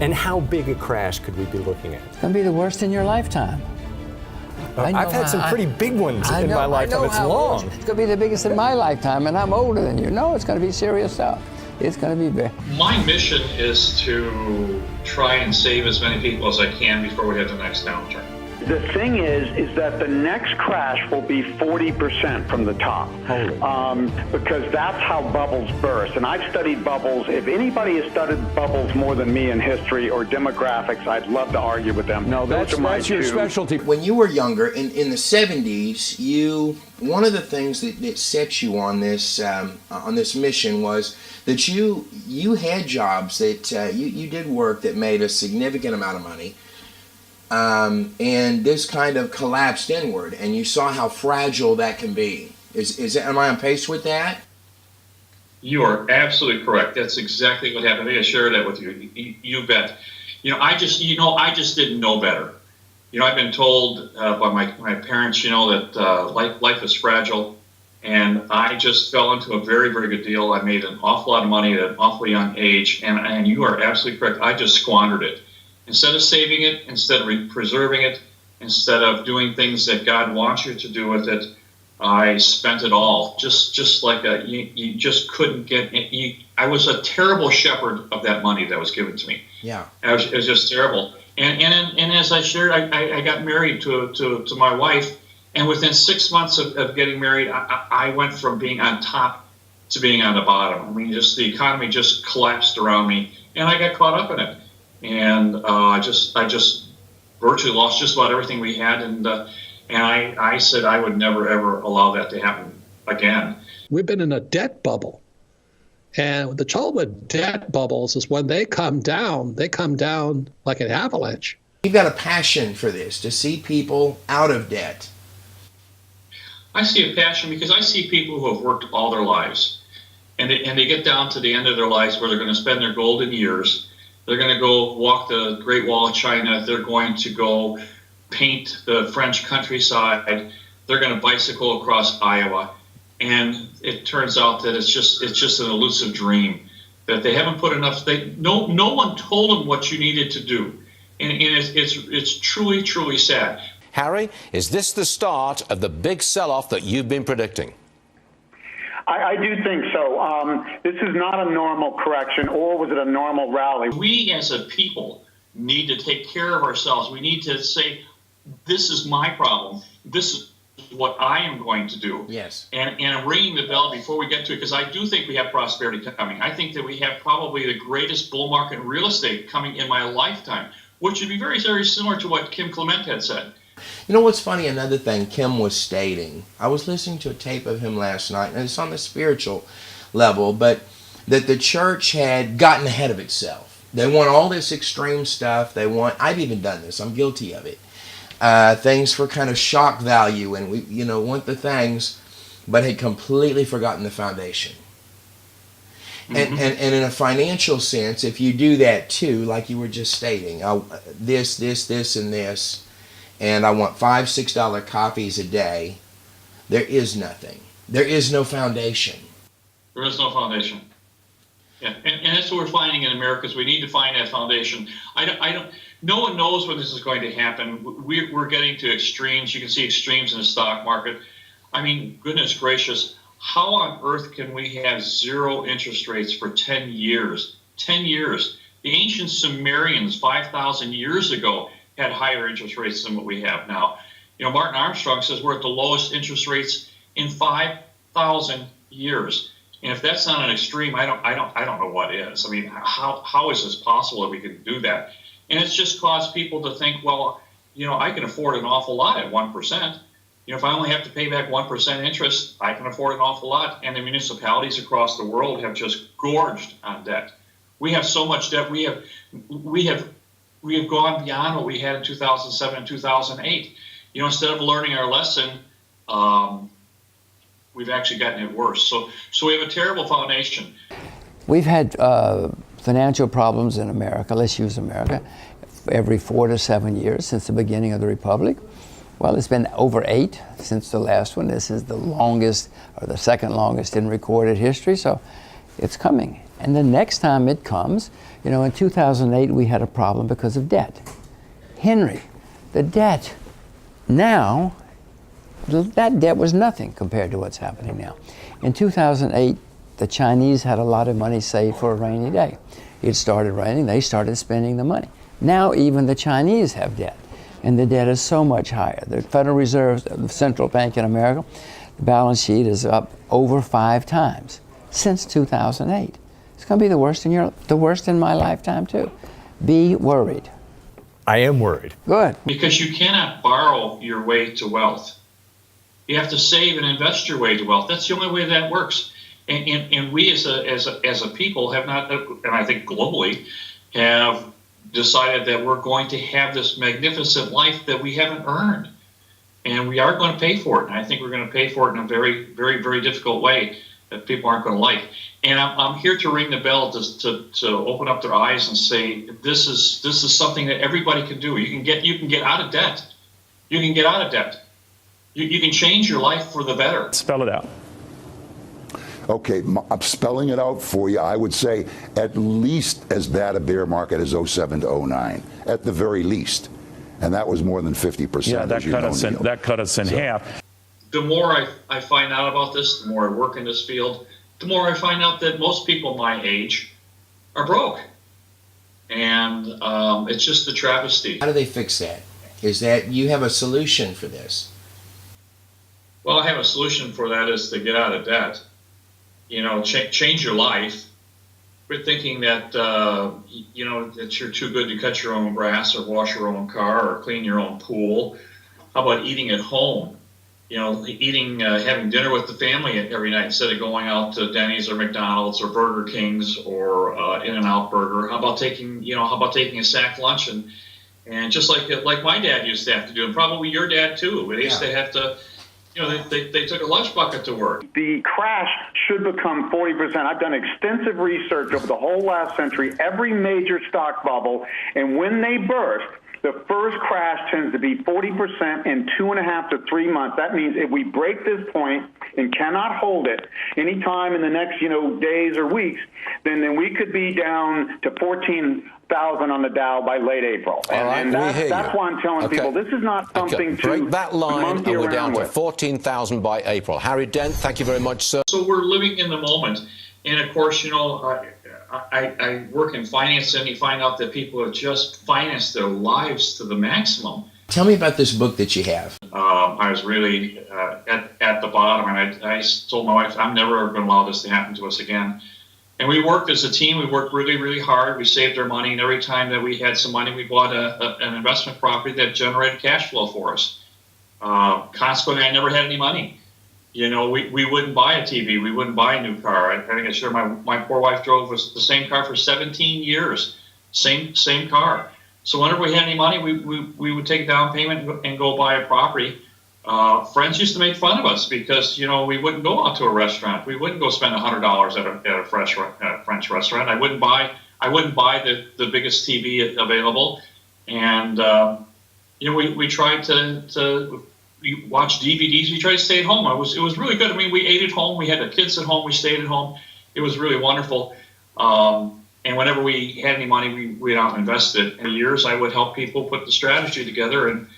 And how big a crash could we be looking at? It's going to be the worst in your lifetime. I've had some pretty big ones in my lifetime. It's long. It's going to be the biggest in my lifetime, and I'm older than you. No, it's going to be serious stuff. It's going to be big. My mission is to try and save as many people as I can before we have the next downturn. The thing is that the next crash will be 40% from the top, because that's how bubbles burst. And I've studied bubbles. If anybody has studied bubbles more than me in history or demographics, I'd love to argue with them. No, that's your specialty. When you were younger, in the 70s, one of the things that set you on this mission was that you had jobs that you did work that made a significant amount of money. And this kind of collapsed inward, and you saw how fragile that can be. Am I on pace with that? You are absolutely correct. That's exactly what happened. I share that with you. You bet. I just didn't know better. I've been told by my parents, that life is fragile, and I just fell into a very, very good deal. I made an awful lot of money at an awfully young age, and you are absolutely correct. I just squandered it. Instead of saving it, instead of preserving it, instead of doing things that God wants you to do with it, I spent it all. Just like you just couldn't get it. I was a terrible shepherd of that money that was given to me. Yeah, it was just terrible. And as I shared, I got married to my wife, and within 6 months of getting married, I went from being on top to being on the bottom. I mean, just the economy just collapsed around me, and I got caught up in it. And I just virtually lost just about everything we had, and I said I would never ever allow that to happen again. We've been in a debt bubble, and the trouble with debt bubbles is when they come down like an avalanche. You've got a passion for this, to see people out of debt. I see a passion because I see people who have worked all their lives, and they get down to the end of their lives where they're going to spend their golden years. They're going to go walk the Great Wall of China. They're going to go paint the French countryside. They're going to bicycle across Iowa. And it turns out that it's just an elusive dream, that they haven't put enough. No one told them what you needed to do. And it's truly, truly sad. Harry, is this the start of the big sell-off that you've been predicting? I do think so. This is not a normal correction, or was it a normal rally? We as a people need to take care of ourselves. We need to say, this is my problem. This is what I am going to do. Yes. And I'm ringing the bell before we get to it, because I do think we have prosperity coming. I think that we have probably the greatest bull market in real estate coming in my lifetime, which would be very, very similar to what Kim Clement had said. You know what's funny? Another thing Kim was stating, I was listening to a tape of him last night, and it's on the spiritual level, but that the church had gotten ahead of itself. They want all this extreme stuff. I've even done this. I'm guilty of it. Things for kind of shock value, and we want the things, but had completely forgotten the foundation. Mm-hmm. And in a financial sense, if you do that too, like you were just stating, this, and this, and I want $5, $6 coffees a day, there is nothing. There is no foundation. There is no foundation. Yeah, and that's what we're finding in America, is we need to find that foundation. No one knows when this is going to happen. We're getting to extremes. You can see extremes in the stock market. I mean, goodness gracious, how on earth can we have zero interest rates for 10 years? 10 years. The ancient Sumerians 5,000 years ago had higher interest rates than what we have now. Martin Armstrong says we're at the lowest interest rates in 5,000 years. And if that's not an extreme, I don't know what is. I mean, how is this possible that we can do that? And it's just caused people to think, well, I can afford an awful lot at 1%. If I only have to pay back 1% interest, I can afford an awful lot. And the municipalities across the world have just gorged on debt. We have so much debt. We have gone beyond what we had in 2007 and 2008. Instead of learning our lesson, we've actually gotten it worse. So we have a terrible foundation. We've had financial problems in America, let's use America, every 4 to 7 years since the beginning of the Republic. Well, it's been over 8 since the last one. This is the longest, or the second longest in recorded history, so it's coming. And the next time it comes, you know, in 2008 we had a problem because of debt. Henry, the debt now, that debt was nothing compared to what's happening now. In 2008, the Chinese had a lot of money saved for a rainy day. It started raining, they started spending the money. Now even the Chinese have debt, and the debt is so much higher. The Federal Reserve, the central bank in America, the balance sheet is up over 5 times since 2008. It's going to be the worst in my lifetime too. Be worried. I am worried. Good. Because you cannot borrow your way to wealth. You have to save and invest your way to wealth. That's the only way that works. And we as a people have not, and I think globally, have decided that we're going to have this magnificent life that we haven't earned. And we are going to pay for it. And I think we're going to pay for it in a very, very, very difficult way that people aren't going to like. And I'm here to ring the bell to open up their eyes and say this is something that everybody can do. You can get out of debt. You can get out of debt. You can change your life for the better. Spell it out. Okay, I'm spelling it out for you. I would say at least as bad a bear market as 07 to 09, at the very least. And that was more than 50%. Yeah, that cut us in half. The more I find out about this, the more I work in this field, the more I find out that most people my age are broke. And it's just a travesty. How do they fix that? Is that you have a solution for this? Well, I have a solution for that is to get out of debt. You know, change your life. Quit thinking that, that you're too good to cut your own grass or wash your own car or clean your own pool. How about eating at home? You know, having dinner with the family every night instead of going out to Denny's or McDonald's or Burger King's or In-N-Out Burger. How about taking a sack lunch and just like my dad used to have to do, and probably your dad too. They used to have to. You know, they took a lunch bucket to work. The crash should become 40%. I've done extensive research over the whole last century, every major stock bubble, and when they burst, the first crash tends to be 40% in 2.5 to 3 months. That means if we break this point and cannot hold it anytime in the next, days or weeks, then we could be down to 14,000 on the Dow by late April. And that's why I'm telling people this is not something to break that line, and we're down to with. 14,000 by April. Harry Dent, thank you very much, sir. So we're living in the moment, and of course, I work in finance, and you find out that people have just financed their lives to the maximum. Tell me about this book that you have. I was really at the bottom, and I told my wife, I'm never going to allow this to happen to us again. And we worked as a team. We worked really, really hard. We saved our money, and every time that we had some money, we bought an investment property that generated cash flow for us. Consequently, I never had any money. You know, we wouldn't buy a TV. We wouldn't buy a new car. I think I shared my poor wife drove the same car for 17 years. Same car. So whenever we had any money, we would take a down payment and go buy a property. Friends used to make fun of us because, we wouldn't go out to a restaurant. We wouldn't go spend $100 at a French restaurant. I wouldn't buy the biggest TV available. And, we tried to we watched DVDs. We tried to stay at home. It was really good. I mean, we ate at home. We had the kids at home. We stayed at home. It was really wonderful. And whenever we had any money, we went out and invested it. For years, I would help people put the strategy together, and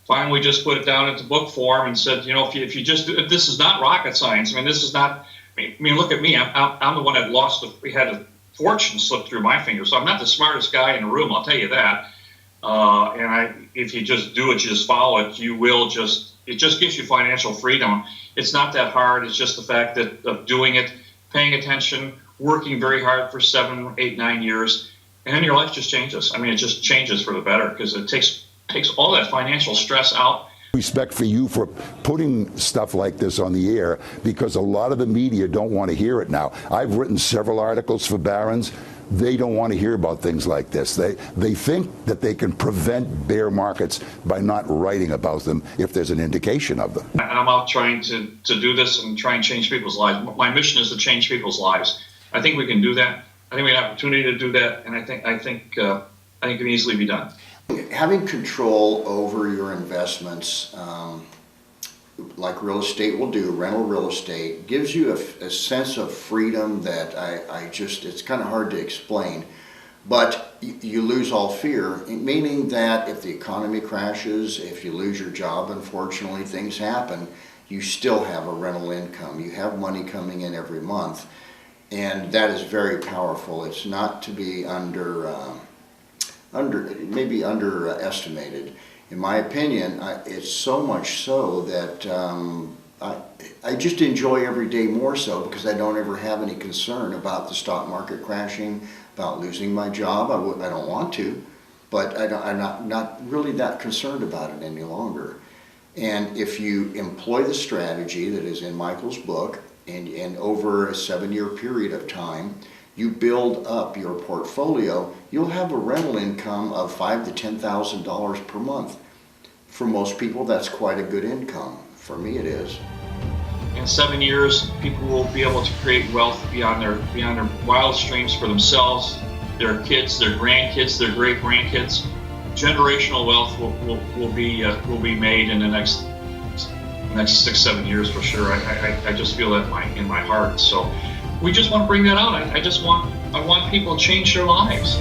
finally just put it down into book form and said, if you just do, this is not rocket science. I mean, this is not. I mean, look at me. I'm the one that had a fortune slip through my fingers. So I'm not the smartest guy in the room. I'll tell you that. If you just do it, you just follow it, it just gives you financial freedom. It's not that hard. It's just the fact of doing it, paying attention, working very hard for 7, 8, 9 years, and then your life just changes. I mean, it just changes for the better because it takes all that financial stress out. Respect for you for putting stuff like this on the air because a lot of the media don't want to hear it now. I've written several articles for Barron's. They don't want to hear about things like this. They think that they can prevent bear markets by not writing about them if there's an indication of them. I'm out trying to do this and try and change people's lives. My mission is to change people's lives. I think we can do that. I think we have an opportunity to do that, and I think it can easily be done. Having control over your investments like real estate will do, rental real estate, gives you a sense of freedom that I just, it's kind of hard to explain. But you lose all fear, meaning that if the economy crashes, if you lose your job, unfortunately, things happen, you still have a rental income. You have money coming in every month. And that is very powerful. It's not to be maybe underestimated. In my opinion, it's so much so that I just enjoy every day more so because I don't ever have any concern about the stock market crashing, about losing my job. I don't want to, but I'm not really that concerned about it any longer. And if you employ the strategy that is in Michael's book, and over a 7-year period of time, you build up your portfolio, you'll have a rental income of $5,000 to $10,000 per month. For most people, that's quite a good income. For me, it is. In 7 years, people will be able to create wealth beyond their wildest dreams for themselves, their kids, their grandkids, their great grandkids. Generational wealth will be made in the next 6-7 years for sure. I just feel that in my heart. So we just want to bring that out. I want people to change their lives.